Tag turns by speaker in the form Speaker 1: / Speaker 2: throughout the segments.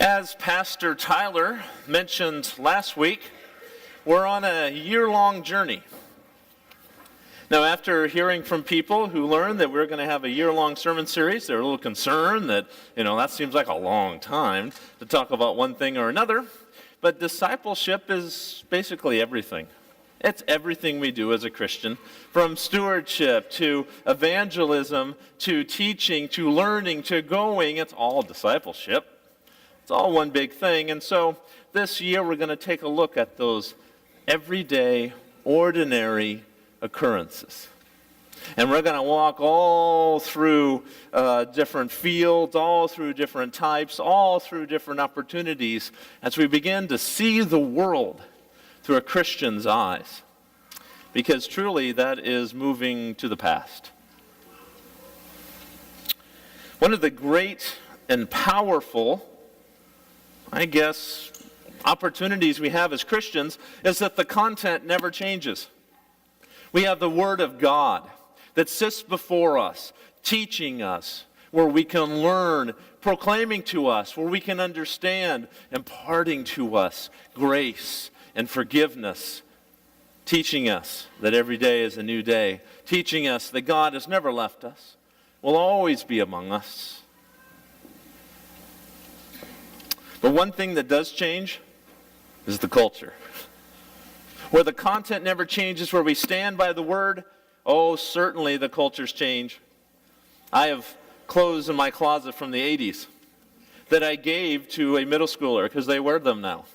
Speaker 1: As Pastor Tyler mentioned last week, we're on a year-long journey. Now, after hearing from people who learned that we're going to have a year-long sermon series, they're a little concerned that, that seems like a long time to talk about one thing or another. But discipleship is basically everything. It's everything we do as a Christian, from stewardship to evangelism to teaching to learning to going. It's all discipleship. It's all one big thing. And so this year we're going to take a look at those everyday, ordinary occurrences. And we're going to walk all through different fields, all through different types, all through different opportunities as we begin to see the world through a Christian's eyes. Because truly that is moving to the past. One of the great and powerful, opportunities we have as Christians is that the content never changes. We have the Word of God that sits before us, teaching us, where we can learn, proclaiming to us, where we can understand, imparting to us grace and forgiveness, teaching us that every day is a new day, teaching us that God has never left us, will always be among us. But one thing that does change is the culture. Where the content never changes, where we stand by the Word, certainly the cultures change. I have clothes in my closet from the 80s that I gave to a middle schooler because they wear them now.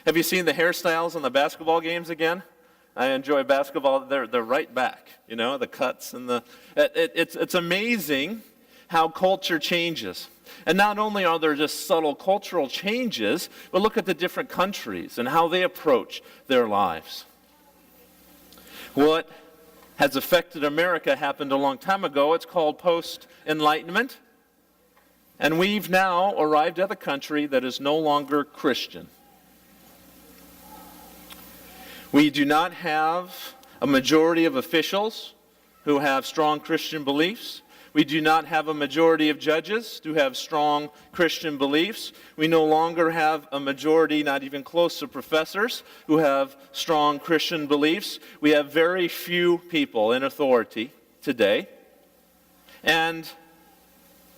Speaker 1: Have you seen the hairstyles on the basketball games again? I enjoy basketball. They're right back, the cuts and it's amazing how culture changes. And not only are there just subtle cultural changes, but look at the different countries and how they approach their lives. What has affected America happened a long time ago. It's called post-enlightenment. And we've now arrived at a country that is no longer Christian. We do not have a majority of officials who have strong Christian beliefs. We do not have a majority of judges who have strong Christian beliefs. We no longer have a majority, not even close to professors, who have strong Christian beliefs. We have very few people in authority today. And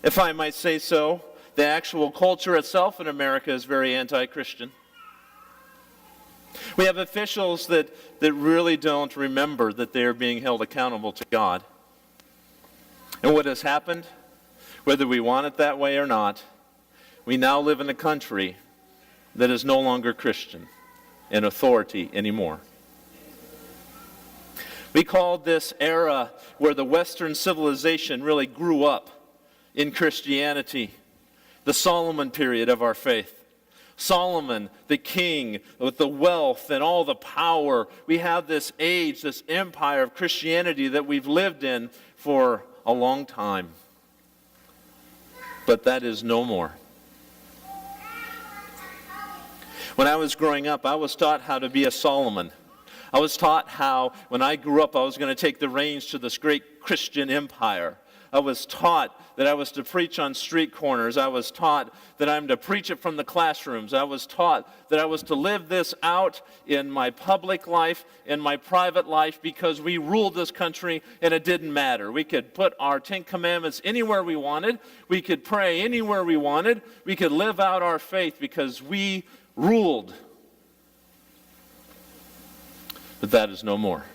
Speaker 1: if I might say so, the actual culture itself in America is very anti-Christian. We have officials that really don't remember that they are being held accountable to God. And what has happened, whether we want it that way or not, we now live in a country that is no longer Christian in authority anymore. We call this era where the Western civilization really grew up in Christianity, the Solomon period of our faith. Solomon, the king, with the wealth and all the power. We have this age, this empire of Christianity that we've lived in for a long time. But that is no more. When I was growing up, I was taught how to be a Solomon. I was taught how, when I grew up, I was going to take the reins to this great Christian empire. I was taught that I was to preach on street corners. I was taught that I'm to preach it from the classrooms. I was taught that I was to live this out in my public life, in my private life, because we ruled this country and it didn't matter. We could put our 10 Commandments anywhere we wanted. We could pray anywhere we wanted. We could live out our faith because we ruled. But that is no more.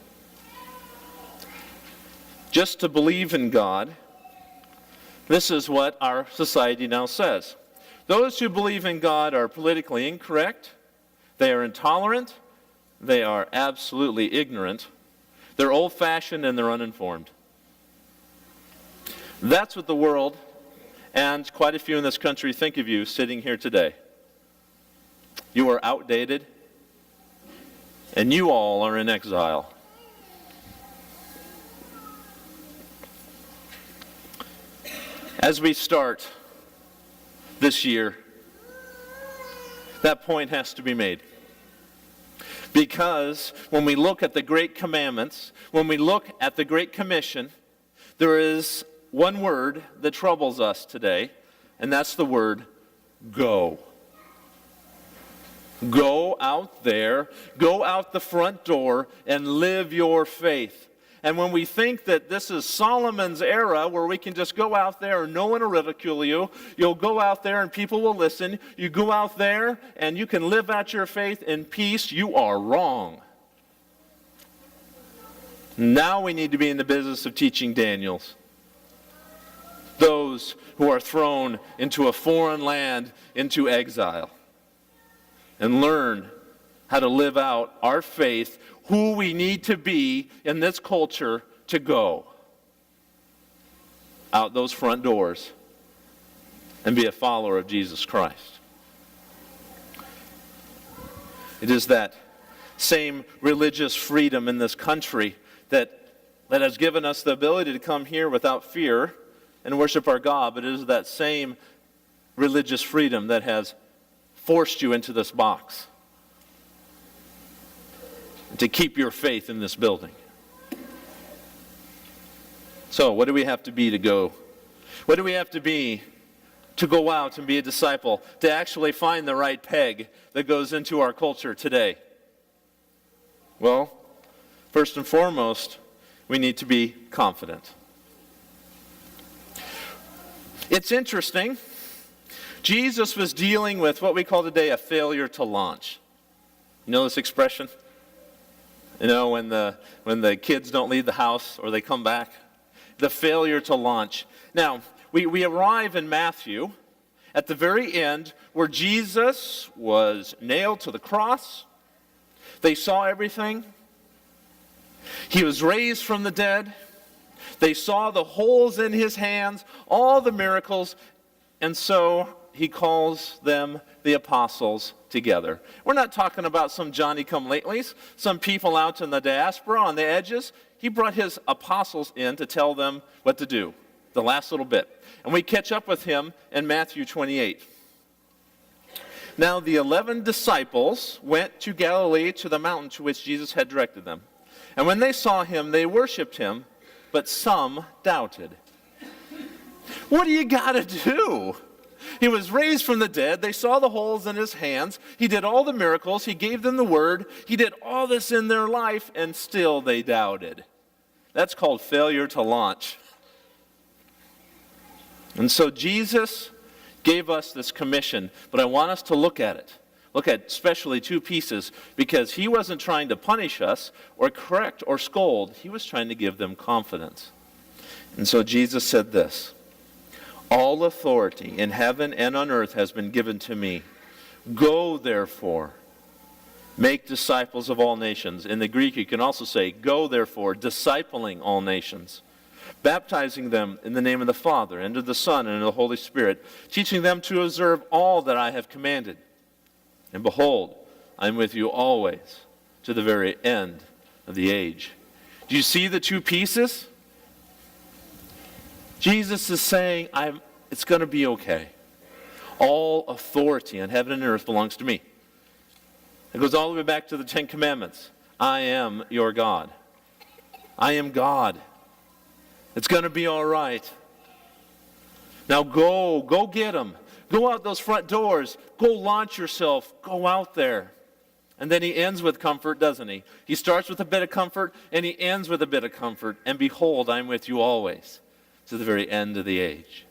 Speaker 1: Just to believe in God, this is what our society now says. Those who believe in God are politically incorrect, they are intolerant, they are absolutely ignorant, they're old-fashioned, and they're uninformed. That's what the world, and quite a few in this country, think of you sitting here today. You are outdated, and you all are in exile. As we start this year, that point has to be made. Because when we look at the Great Commandments, when we look at the Great Commission, there is one word that troubles us today, and that's the word go. Go out there, go out the front door, and live your faith. And when we think that this is Solomon's era where we can just go out there and no one will ridicule you, you'll go out there and people will listen, you go out there and you can live out your faith in peace, you are wrong. Now we need to be in the business of teaching Daniels. Those who are thrown into a foreign land, into exile. And learn how to live out our faith, who we need to be in this culture to go out those front doors and be a follower of Jesus Christ. It is that same religious freedom in this country that has given us the ability to come here without fear and worship our God, but it is that same religious freedom that has forced you into this box to keep your faith in this building. So, what do we have to be to go? What do we have to be to go out and be a disciple, to actually find the right peg that goes into our culture today? Well, first and foremost, we need to be confident. It's interesting. Jesus was dealing with what we call today a failure to launch. You know this expression? You know, when the kids don't leave the house or they come back? The failure to launch. Now, we arrive in Matthew at the very end where Jesus was nailed to the cross. They saw everything. He was raised from the dead. They saw the holes in his hands, all the miracles, and so he calls them the apostles together. We're not talking about some Johnny-come-latelys, some people out in the diaspora on the edges. He brought his apostles in to tell them what to do, the last little bit. And we catch up with him in Matthew 28. Now the 11 disciples went to Galilee to the mountain to which Jesus had directed them. And when they saw him, they worshipped him, but some doubted. What do you got to do? He was raised from the dead. They saw the holes in his hands. He did all the miracles. He gave them the word. He did all this in their life, and still they doubted. That's called failure to launch. And so Jesus gave us this commission, but I want us to look at it. Look at especially two pieces, because he wasn't trying to punish us or correct or scold. He was trying to give them confidence. And so Jesus said this: all authority in heaven and on earth has been given to me. Go, therefore, make disciples of all nations. In the Greek, you can also say, go, therefore, discipling all nations, baptizing them in the name of the Father, and of the Son, and of the Holy Spirit, teaching them to observe all that I have commanded. And behold, I am with you always, to the very end of the age. Do you see the two pieces? Jesus is saying, it's going to be okay. All authority in heaven and earth belongs to me. It goes all the way back to the Ten Commandments. I am your God. I am God. It's going to be all right. Now go get them. Go out those front doors. Go launch yourself. Go out there. And then he ends with comfort, doesn't he? He starts with a bit of comfort, and he ends with a bit of comfort. And behold, I'm with you always, to the very end of the age.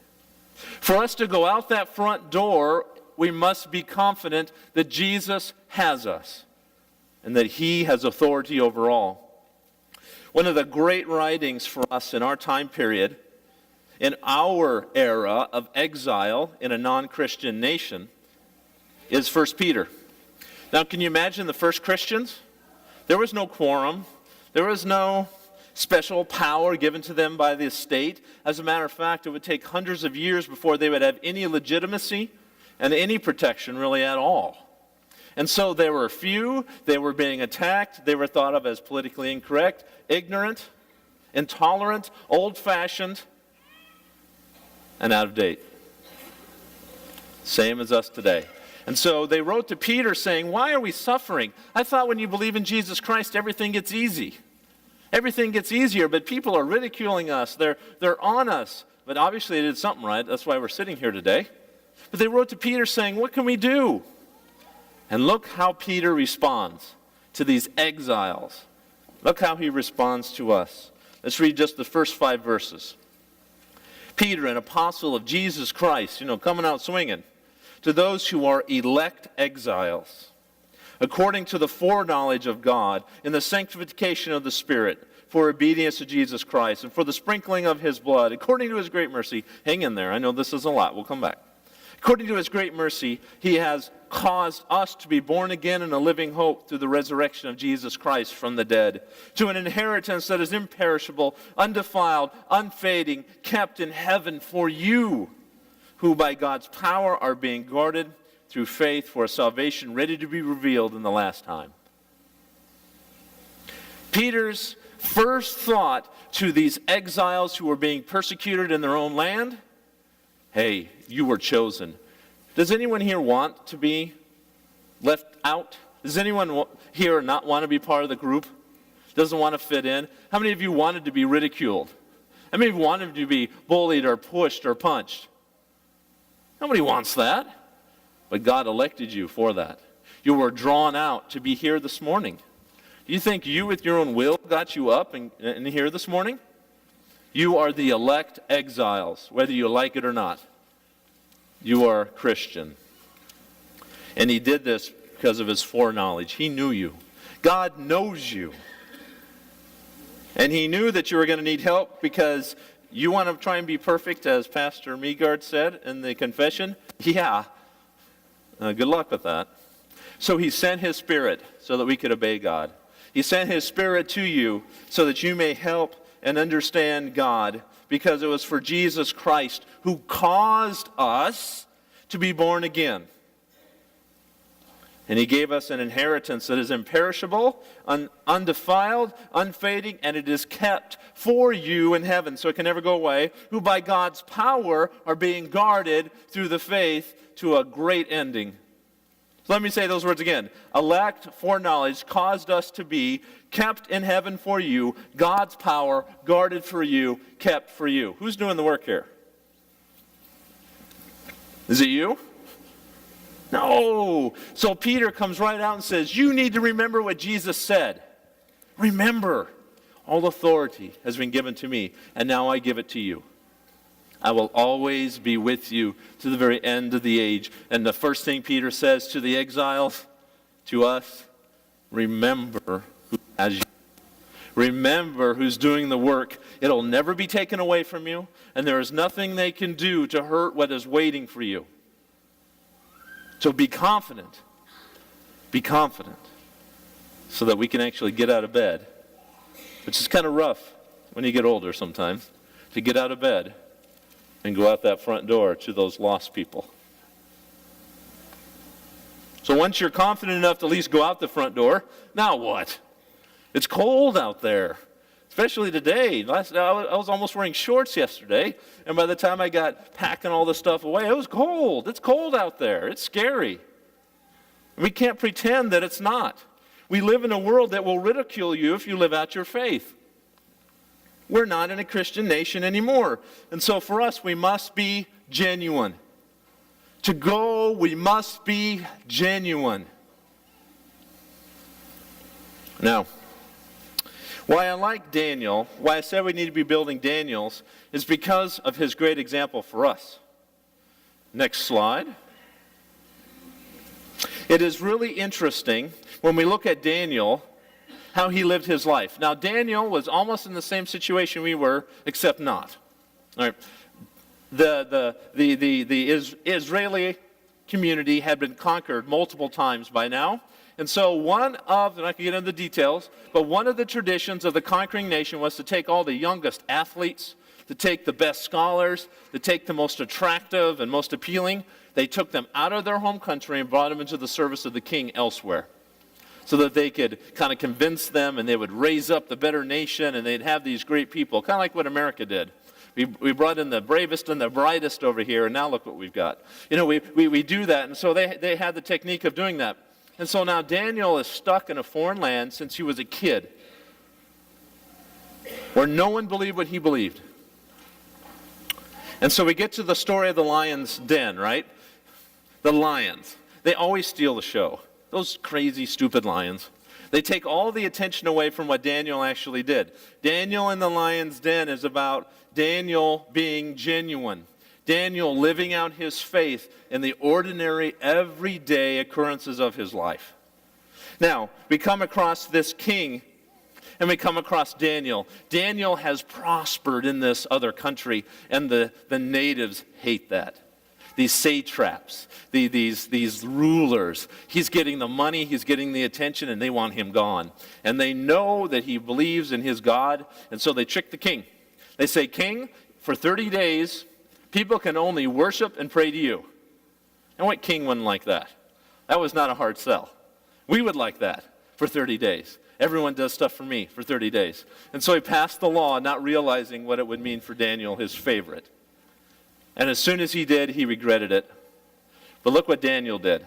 Speaker 1: For us to go out that front door, we must be confident that Jesus has us and that he has authority over all. One of the great writings for us in our time period, in our era of exile in a non-Christian nation, is 1 Peter. Now, can you imagine the first Christians? There was no quorum. There was no special power given to them by the state. As a matter of fact, it would take hundreds of years before they would have any legitimacy and any protection really at all. And so they were few, they were being attacked, they were thought of as politically incorrect, ignorant, intolerant, old-fashioned, and out of date. Same as us today. And so they wrote to Peter saying, why are we suffering? I thought when you believe in Jesus Christ, everything gets easy. Everything gets easier, but people are ridiculing us. They're on us. But obviously they did something right. That's why we're sitting here today. But they wrote to Peter saying, what can we do? And look how Peter responds to these exiles. Look how he responds to us. Let's read just the first 5 verses. Peter, an apostle of Jesus Christ, coming out swinging, to those who are elect exiles, according to the foreknowledge of God, in the sanctification of the Spirit, for obedience to Jesus Christ, and for the sprinkling of his blood, according to his great mercy. Hang in there. I know this is a lot. We'll come back. According to his great mercy, he has caused us to be born again in a living hope through the resurrection of Jesus Christ from the dead, to an inheritance that is imperishable, undefiled, unfading, kept in heaven for you, who by God's power are being guarded through faith for a salvation ready to be revealed in the last time. Peter's first thought to these exiles who were being persecuted in their own land: hey, you were chosen. Does anyone here want to be left out? Does anyone here not want to be part of the group? Doesn't want to fit in? How many of you wanted to be ridiculed? How many of you wanted to be bullied or pushed or punched? Nobody wants that. But God elected you for that. You were drawn out to be here this morning. Do you think you with your own will got you up and here this morning? You are the elect exiles, whether you like it or not. You are Christian. And he did this because of his foreknowledge. He knew you. God knows you. And he knew that you were going to need help because you want to try and be perfect, as Pastor Meagard said in the confession. Yeah. Good luck with that. So he sent his Spirit so that we could obey God. He sent his Spirit to you so that you may help and understand God, because it was for Jesus Christ who caused us to be born again. And he gave us an inheritance that is imperishable, undefiled, unfading, and it is kept for you in heaven, so it can never go away, who by God's power are being guarded through the faith to a great ending. So let me say those words again. Elect, foreknowledge, caused us to be kept in heaven for you, God's power, guarded for you, kept for you. Who's doing the work here? Is it you? No. So Peter comes right out and says, you need to remember what Jesus said. Remember, all authority has been given to me, and now I give it to you. I will always be with you to the very end of the age. And the first thing Peter says to the exiles, to us, remember who has you. Remember who's doing the work. It'll never be taken away from you, and there is nothing they can do to hurt what is waiting for you. So be confident. Be confident so that we can actually get out of bed, which is kind of rough when you get older sometimes, to get out of bed and go out that front door to those lost people. So once you're confident enough to at least go out the front door, now what? It's cold out there, especially today. I was almost wearing shorts yesterday, and by the time I got packing all this stuff away, it was cold. It's cold out there. It's scary. We can't pretend that it's not. We live in a world that will ridicule you if you live out your faith. We're not in a Christian nation anymore. And so for us, we must be genuine. To go, we must be genuine. Now, why I like Daniel, why I said we need to be building Daniels, is because of his great example for us. Next slide. It is really interesting when we look at Daniel, how he lived his life. Now, Daniel was almost in the same situation we were, except not. All right. The Israeli community had been conquered multiple times by now. And so and I can get into the details, but one of the traditions of the conquering nation was to take all the youngest athletes, to take the best scholars, to take the most attractive and most appealing. They took them out of their home country and brought them into the service of the king elsewhere, so that they could kind of convince them, and they would raise up the better nation, and they'd have these great people, kind of like what America did. We brought in the bravest and the brightest over here, and now look what we've got. We do that, and so they had the technique of doing that. And so now Daniel is stuck in a foreign land since he was a kid, where no one believed what he believed. And so we get to the story of the lion's den, right? The lions. They always steal the show. those crazy, stupid lions. They take all the attention away from what Daniel actually did. Daniel in the lion's den is about Daniel being genuine. Daniel living out his faith in the ordinary, everyday occurrences of his life. Now, we come across this king, and we come across Daniel. Daniel has prospered in this other country, and the natives hate that. These satraps, these rulers, he's getting the money, he's getting the attention, and they want him gone. And they know that he believes in his God, and so they trick the king. They say, "King, for 30 days, people can only worship and pray to you." And what king wouldn't like that? That was not a hard sell. We would like that for 30 days. Everyone does stuff for me for 30 days. And so he passed the law, not realizing what it would mean for Daniel, his favorite. And as soon as he did, he regretted it. But look what Daniel did.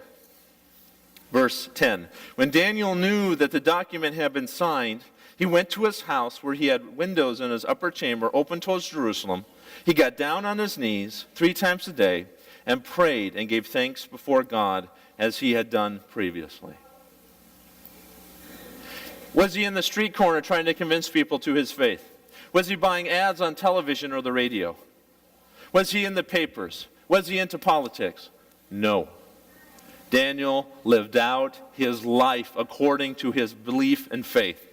Speaker 1: Verse 10. When Daniel knew that the document had been signed, he went to his house where he had windows in his upper chamber open towards Jerusalem. He got down on his knees 3 times a day and prayed and gave thanks before God as he had done previously. Was he in the street corner trying to convince people to his faith? Was he buying ads on television or the radio? Was he in the papers? Was he into politics? No. Daniel lived out his life according to his belief and faith.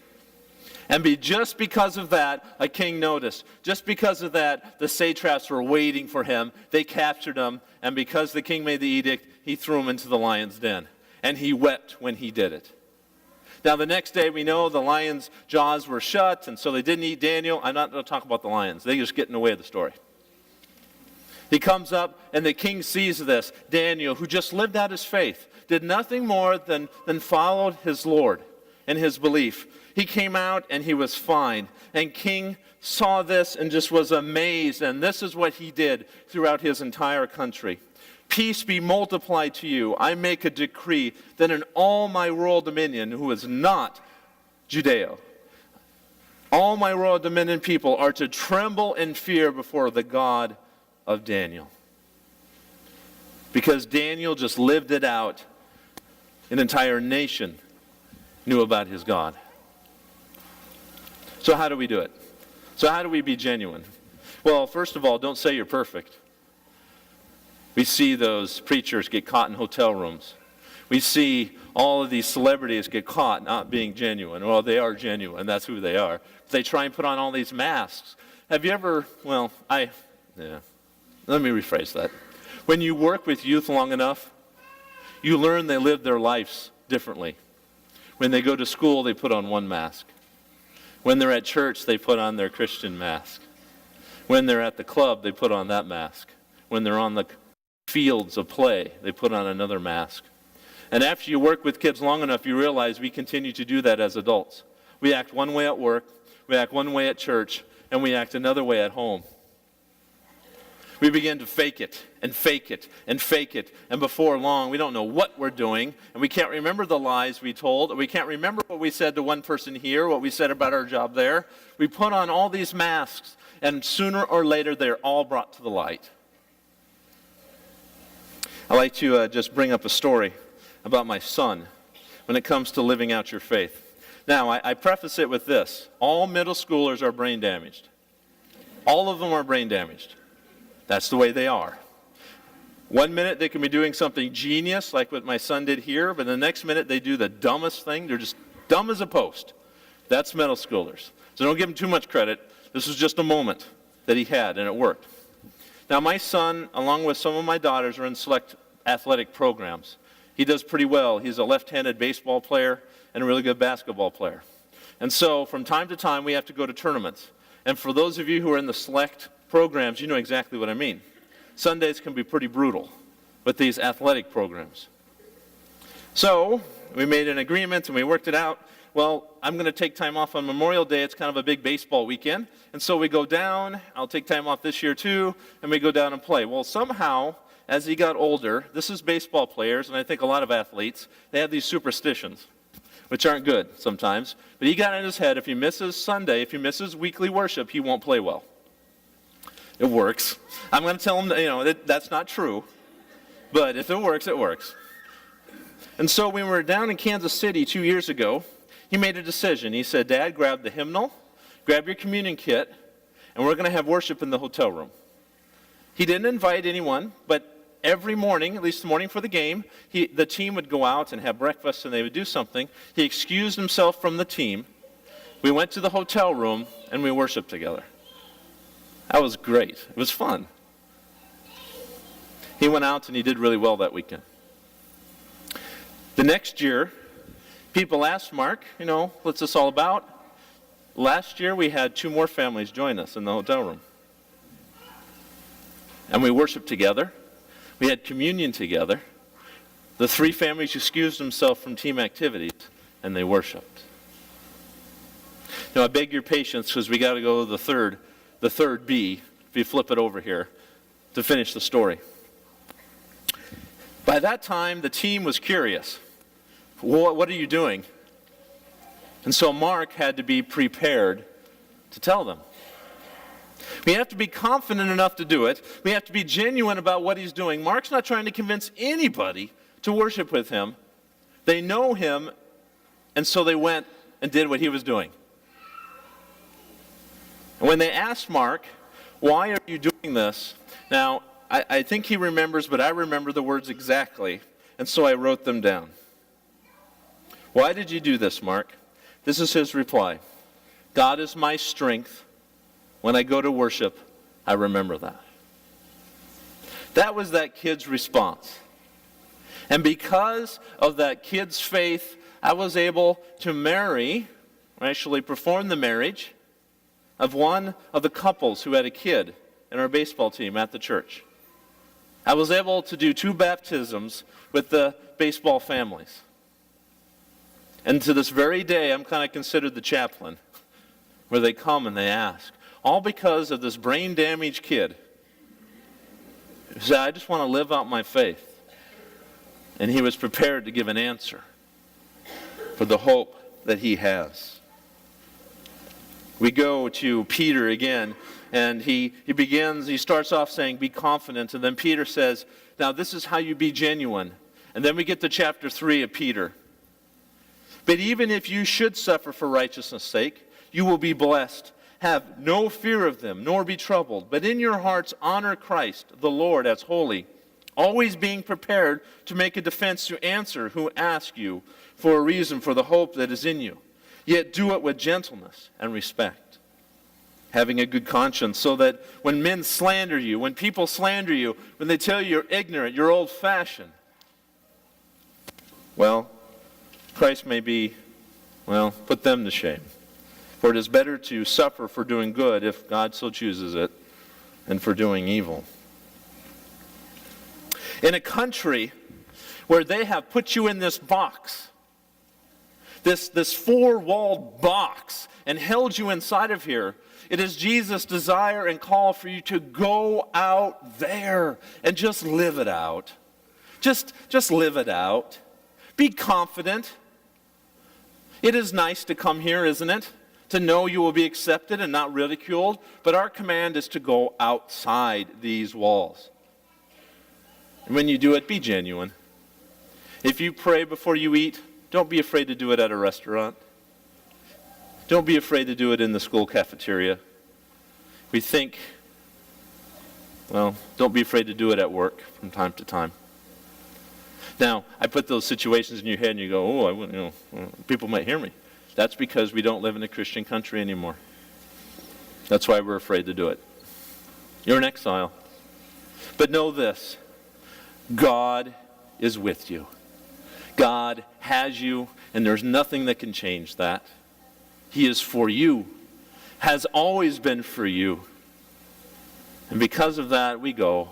Speaker 1: And just because of that, a king noticed. Just because of that, the satraps were waiting for him. They captured him, and because the king made the edict, he threw him into the lion's den. And he wept when he did it. Now, the next day, we know the lion's jaws were shut, and so they didn't eat Daniel. I'm not going to talk about the lions. They're just getting in the way of the story. He comes up, and the king sees this. Daniel, who just lived out his faith, did nothing more than followed his Lord and his belief. He came out, and he was fine. And king saw this and just was amazed, and this is what he did throughout his entire country. Peace be multiplied to you. I make a decree that in all my royal dominion, who is not Judeo, all my royal dominion people are to tremble in fear before the God of Daniel. Because Daniel just lived it out, an entire nation knew about his God. So how do we do it? So how do we be genuine? Well, first of all, don't say you're perfect. We see those preachers get caught in hotel rooms. We see all of these celebrities get caught not being genuine. Well, they are genuine. That's who they are. They try and put on all these masks. Have you ever, let me rephrase that. When you work with youth long enough, you learn they live their lives differently. When they go to school, they put on one mask. When they're at church, they put on their Christian mask. When they're at the club, they put on that mask. When they're on the fields of play, they put on another mask. And after you work with kids long enough, you realize we continue to do that as adults. We act one way at work, we act one way at church, and we act another way at home. We begin to fake it, and fake it, and fake it, and before long, we don't know what we're doing, and we can't remember the lies we told, or we can't remember what we said to one person here, what we said about our job there. We put on all these masks, and sooner or later, they're all brought to the light. I like to just bring up a story about my son when it comes to living out your faith. Now, I preface it with this. All middle schoolers are brain damaged. All of them are brain damaged. That's the way they are. One minute they can be doing something genius, like what my son did here, but the next minute they do the dumbest thing. They're just dumb as a post. That's middle schoolers. So don't give them too much credit. This was just a moment that he had, and it worked. Now, my son, along with some of my daughters, are in select athletic programs. He does pretty well. He's a left-handed baseball player and a really good basketball player. And so, from time to time, we have to go to tournaments. And for those of you who are in the select programs, you know exactly what I mean. Sundays can be pretty brutal with these athletic programs. So, we made an agreement and we worked it out. Well, I'm going to take time off on Memorial Day. It's kind of a big baseball weekend. And so we go down. I'll take time off this year too. And we go down and play. Well, somehow, as he got older, this is baseball players, and I think a lot of athletes, they have these superstitions, which aren't good sometimes. But he got in his head, if he misses Sunday, if he misses weekly worship, he won't play well. It works. I'm going to tell him that, that's not true. But if it works, it works. And so when we were down in Kansas City 2 years ago, he made a decision. He said, Dad, grab the hymnal, grab your communion kit, and we're going to have worship in the hotel room. He didn't invite anyone, but every morning, at least the morning for the game, the team would go out and have breakfast and they would do something. He excused himself from the team. We went to the hotel room and we worshiped together. That was great. It was fun. He went out and he did really well that weekend. The next year, people asked Mark, what's this all about? Last year we had 2 more families join us in the hotel room. And we worshiped together. We had communion together. The 3 families excused themselves from team activities, and they worshiped. Now, I beg your patience because we got to go to the third B, if you flip it over here, to finish the story. By that time, the team was curious. What are you doing? And so Mark had to be prepared to tell them. We have to be confident enough to do it. We have to be genuine about what he's doing. Mark's not trying to convince anybody to worship with him. They know him, and so they went and did what he was doing. And when they asked Mark, why are you doing this? Now, I think he remembers, but I remember the words exactly, and so I wrote them down. Why did you do this, Mark? This is his reply. God is my strength. When I go to worship, I remember that. That was that kid's response. And because of that kid's faith, I was able to actually perform the marriage of one of the couples who had a kid in our baseball team at the church. I was able to do 2 baptisms with the baseball families. And to this very day, I'm kind of considered the chaplain, where they come and they ask. All because of this brain-damaged kid who said, I just want to live out my faith. And he was prepared to give an answer for the hope that he has. We go to Peter again, and he starts off saying, be confident. And then Peter says, now this is how you be genuine. And then we get to chapter 3 of Peter. But even if you should suffer for righteousness' sake, you will be blessed. Have no fear of them, nor be troubled. But in your hearts honor Christ, the Lord, as holy, always being prepared to make a defense to answer who ask you for a reason for the hope that is in you. Yet do it with gentleness and respect, having a good conscience, so that when men slander you, when people slander you, when they tell you you're ignorant, you're old-fashioned, well, Christ may be, put them to shame. For it is better to suffer for doing good, if God so chooses it, than for doing evil. In a country where they have put you in this box, this 4-walled box, and held you inside of here, it is Jesus' desire and call for you to go out there and just live it out. Just live it out. Be confident. It is nice to come here, isn't it? To know you will be accepted and not ridiculed. But our command is to go outside these walls. And when you do it, be genuine. If you pray before you eat, don't be afraid to do it at a restaurant. Don't be afraid to do it in the school cafeteria. Don't be afraid to do it at work from time to time. Now, I put those situations in your head and you go, people might hear me. That's because we don't live in a Christian country anymore. That's why we're afraid to do it. You're in exile. But know this, God is with you. God has you, and there's nothing that can change that. He is for you, has always been for you. And because of that, we go